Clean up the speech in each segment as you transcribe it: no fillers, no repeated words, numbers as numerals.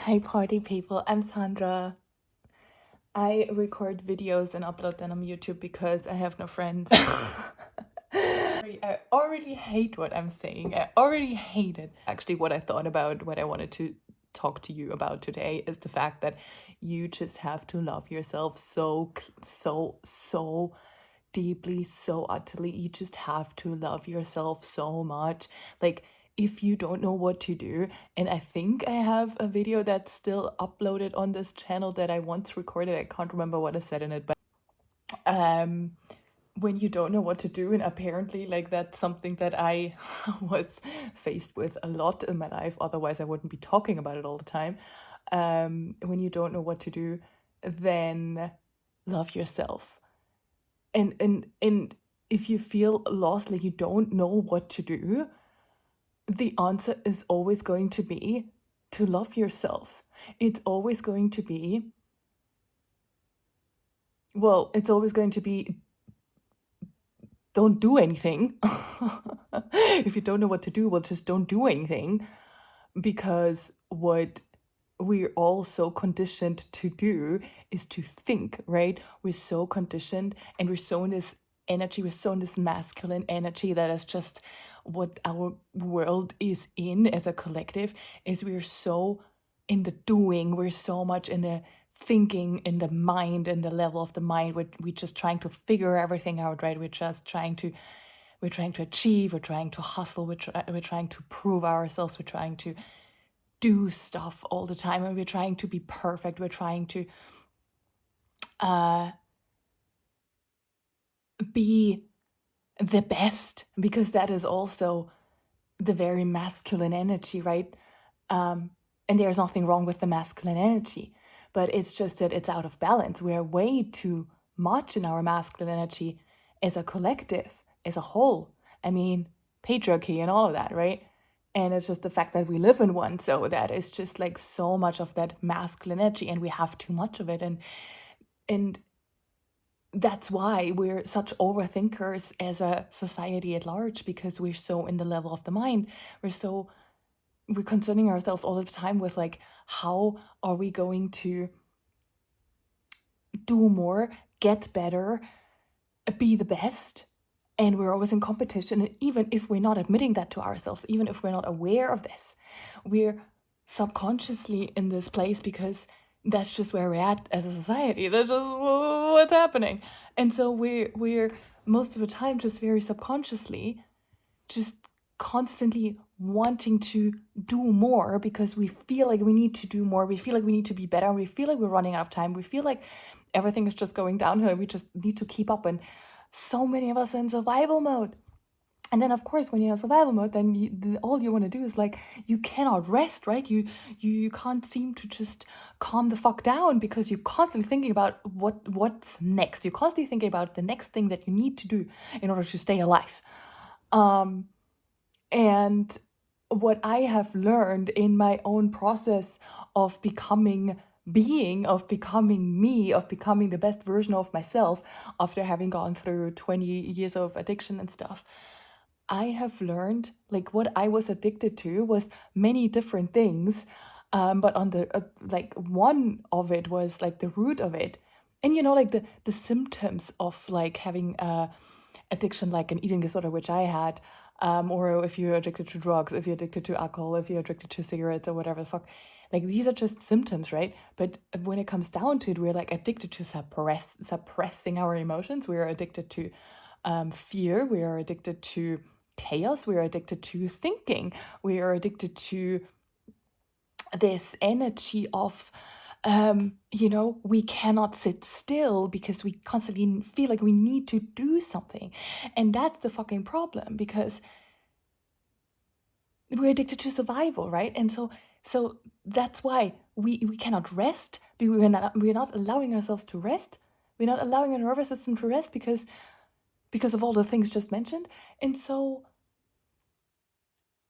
Hi, party people. I'm Sandra. I record videos and upload them on YouTube because I have no friends. I already hate what I'm saying. I already hate it. Actually, what I thought about, what I wanted to talk to you about today is the fact that you just have to love yourself so deeply, so utterly. You just have to love yourself so much. Like, if you don't know what to do, and I think I have a video that's still uploaded on this channel that I once recorded. I can't remember what I said in it, but um when you don't know what to do, and apparently like that's something that I was faced with a lot in my life, otherwise I wouldn't be talking about it all the time. When you don't know what to do, then love yourself. And if you feel lost, like you don't know what to do, the answer is always going to be to love yourself. It's always going to be, well, it's always going to be don't do anything. If you don't know what to do, well, just don't do anything, because what we're all so conditioned to do is to think, right? We're so conditioned, and we're so in this energy, we're so in this masculine energy that is just what our world is in as a collective, is we're so in the doing, we're so much in the thinking, in the mind, in the level of the mind. We're just trying to figure everything out, right? We're trying to achieve, we're trying to hustle, we're trying to prove ourselves, we're trying to do stuff all the time, and we're trying to be perfect, we're trying to be the best, because that is also the very masculine energy, right? And there's nothing wrong with the masculine energy, but it's just that it's out of balance. We're way too much in our masculine energy as a collective, as a whole. I mean, patriarchy and all of that, right? And it's just the fact that we live in one, so that is just like so much of that masculine energy, and we have too much of it. And that's why we're such overthinkers as a society at large, because we're so in the level of the mind. We're concerning ourselves all the time with like, how are we going to do more, get better, be the best? And we're always in competition. And even if we're not admitting that to ourselves, even if we're not aware of this, we're subconsciously in this place, because that's just where we're at as a society. That's just what's happening. And so we're most of the time just very subconsciously just constantly wanting to do more, because we feel like we need to do more, we feel like we need to be better, we feel like we're running out of time, we feel like everything is just going downhill, and we just need to keep up. And so many of us are in survival mode. And then of course when you're in survival mode, then all you want to do is like, you cannot rest, right? You can't seem to just calm the fuck down, because you're constantly thinking about what's next. You're constantly thinking about the next thing that you need to do in order to stay alive. And what I have learned in my own process of becoming of becoming me, of becoming the best version of myself, after having gone through 20 years of addiction and stuff, I have learned like what I was addicted to was many different things. But on the like one of it was like the root of it. And you know, like the symptoms of like having addiction, like an eating disorder, which I had, or if you're addicted to drugs, if you're addicted to alcohol, if you're addicted to cigarettes or whatever the fuck, like these are just symptoms, right? But when it comes down to it, we're like addicted to suppressing our emotions. We are addicted to fear. We are addicted to chaos. We are addicted to thinking. We are addicted to this energy of we cannot sit still, because we constantly feel like we need to do something. And that's the fucking problem, because we're addicted to survival, right? And so that's why we cannot rest. We're not allowing ourselves to rest. We're not allowing our nervous system to rest, because of all the things just mentioned. And so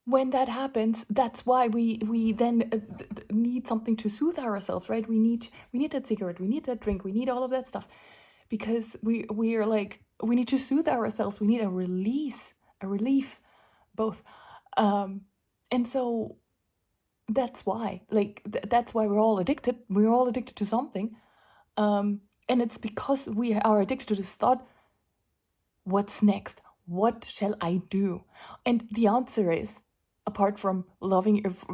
when that happens, that's why we then need something to soothe ourselves, right? We need that cigarette, we need that drink, we need all of that stuff, because we're like, we need to soothe ourselves, we need a release, a relief, both. And so that's why. Like, that's why we're all addicted. We're all addicted to something. And it's because we are addicted to this thought, what's next? What shall I do? And the answer is, apart from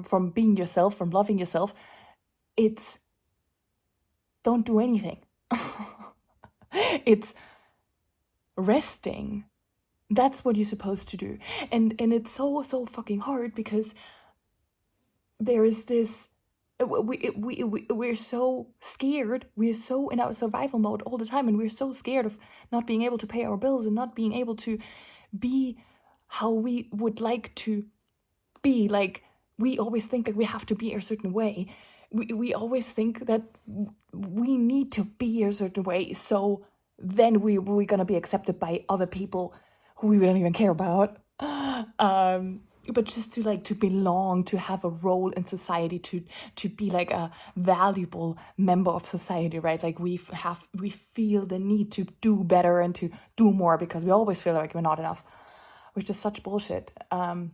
from being yourself, from loving yourself, it's don't do anything. It's resting. That's what you're supposed to do. And it's so fucking hard because there is this we're so scared. We're so in our survival mode all the time, and we're so scared of not being able to pay our bills and not being able to be how we would like to be. Like, we always think that we have to be a certain way. We always think that we need to be a certain way, so then we're gonna be accepted by other people who we don't even care about. But just to like to belong, to have a role in society, to be like a valuable member of society, right? Like we feel the need to do better and to do more because we always feel like we're not enough, which is such bullshit. And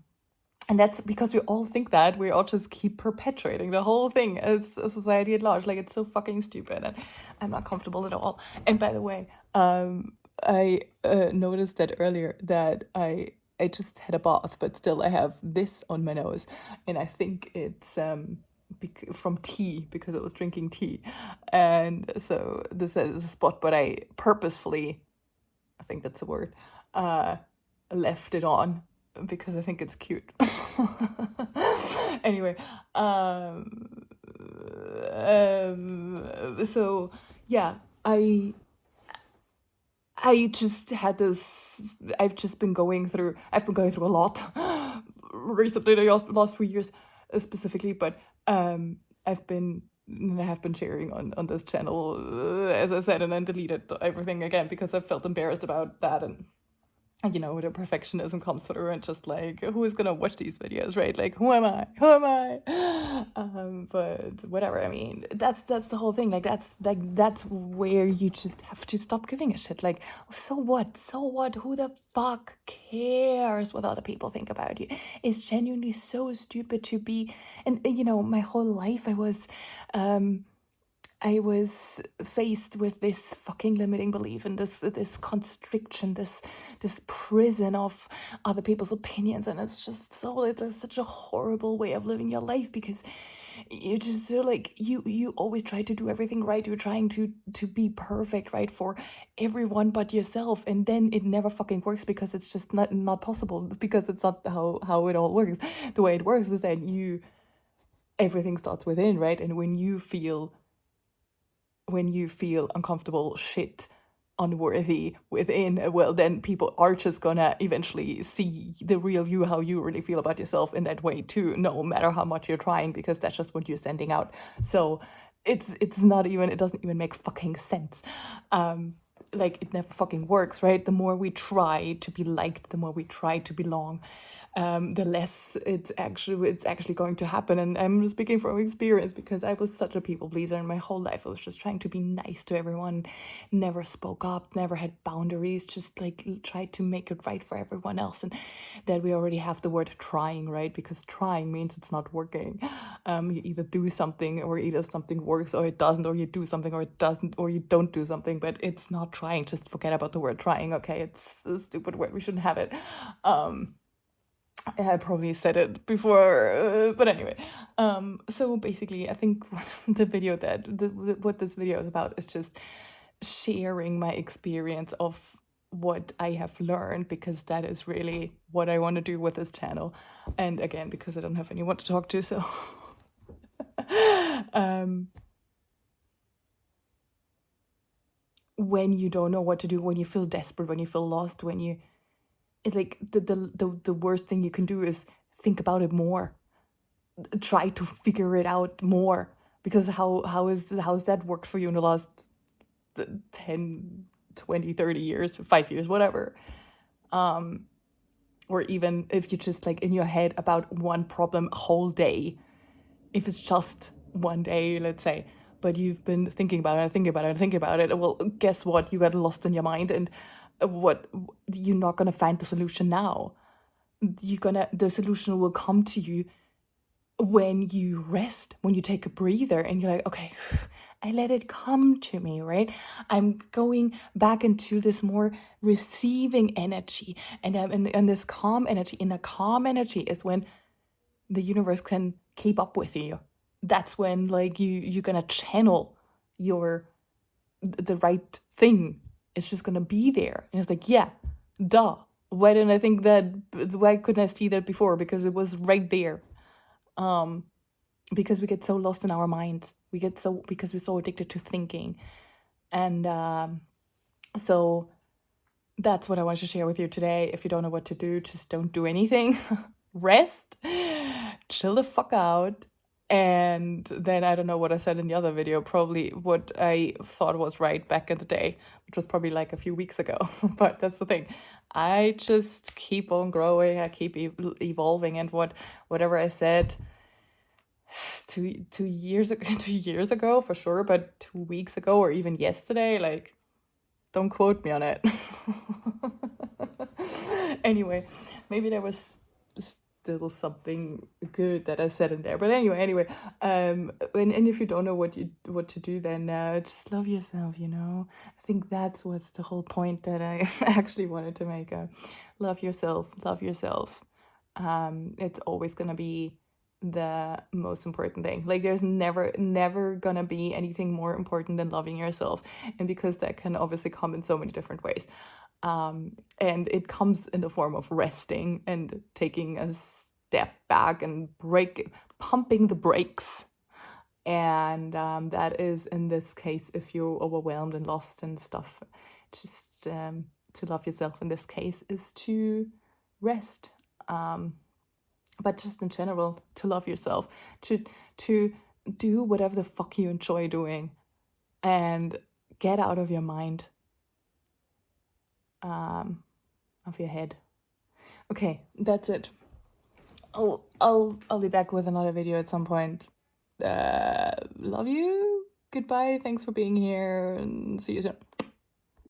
that's because we all think that. We all just keep perpetuating the whole thing as a society at large. Like, it's so fucking stupid, and I'm not comfortable at all. And by the way, I noticed that earlier that I just had a bath, but still I have this on my nose, and I think it's from tea, because I was drinking tea, and so this is a spot, but I purposefully, I think that's a word, left it on because I think it's cute. Anyway, so yeah, I just had this. I've been going through a lot recently, the last few years specifically, but I have been sharing on this channel, as I said, and then deleted everything again because I felt embarrassed about that, and you know, the perfectionism comes through, and just like, who is gonna watch these videos, right? Like, who am I? But whatever. I mean, that's the whole thing. Like, that's where you just have to stop giving a shit. Like, so what? Who the fuck cares what other people think about you? It's genuinely so stupid to be. And you know, my whole life I was faced with this fucking limiting belief and this constriction, this prison of other people's opinions, and it's such a horrible way of living your life, because you just feel like you always try to do everything right. You're trying to be perfect, right, for everyone but yourself, and then it never fucking works because it's just not possible, because it's not how it all works. The way it works is that everything starts within, right? And when you feel uncomfortable, shit, unworthy within, well, then people are just gonna eventually see the real you, how you really feel about yourself in that way too, no matter how much you're trying, because that's just what you're sending out. So it's not even, it doesn't even make fucking sense. Like, it never fucking works, right? The more we try to be liked, the more we try to belong, the less it's actually going to happen. And I'm speaking from experience, because I was such a people pleaser in my whole life. I was just trying to be nice to everyone, never spoke up, never had boundaries, just like tried to make it right for everyone else. And that we already have the word trying, right? Because trying means it's not working. You either do something, or either something works or it doesn't, or you do something or it doesn't, or you don't do something, but it's not trying. Just forget about the word trying, okay? It's a stupid word, we shouldn't have it. I probably said it before, but anyway. So basically, I think what this video is about is just sharing my experience of what I have learned, because that is really what I want to do with this channel. And again, because I don't have anyone to talk to, so when you don't know what to do, when you feel desperate, when you feel lost, it's like the worst thing you can do is think about it more, try to figure it out more, because how's that worked for you in the last 10, 20, 30 years, 5 years, whatever. Or even if you just like in your head about one problem a whole day, if it's just one day, let's say, but you've been thinking about it, well, guess what? You got lost in your mind, and you're not gonna find the solution now. The solution will come to you when you rest, when you take a breather and you're like, okay, I let it come to me, right? I'm going back into this more receiving energy, and I'm in this calm energy. In the calm energy is when the universe can keep up with you. That's when like you're gonna channel your the right thing. It's just gonna be there, and it's like, yeah, duh. Why didn't I think that? Why couldn't I see that before? Because it was right there. Because we get so lost in our minds. Because we're so addicted to thinking, and so that's what I wanted to share with you today. If you don't know what to do, just don't do anything. Rest, chill the fuck out. And then I don't know what I said in the other video, probably what I thought was right back in the day, which was probably like a few weeks ago. But that's the thing. I just keep on growing, I keep evolving, and whatever I said 2 years ago, 2 years ago for sure, but 2 weeks ago or even yesterday, like, don't quote me on it. Anyway, maybe there was still something good that I said in there. But anyway, and if you don't know what to do, then just love yourself. I think that's what's the whole point that I actually wanted to make. Love yourself. Love yourself. It's always gonna be the most important thing. Like, there's never gonna be anything more important than loving yourself, and because that can obviously come in so many different ways, and it comes in the form of resting and taking a step back and pumping the brakes. And that is, in this case, if you're overwhelmed and lost and stuff, just to love yourself in this case is to rest. But just in general, to love yourself, to do whatever the fuck you enjoy doing, and get out of your mind, of your head. Okay, that's it. I'll be back with another video at some point. Love you. Goodbye. Thanks for being here, and see you soon.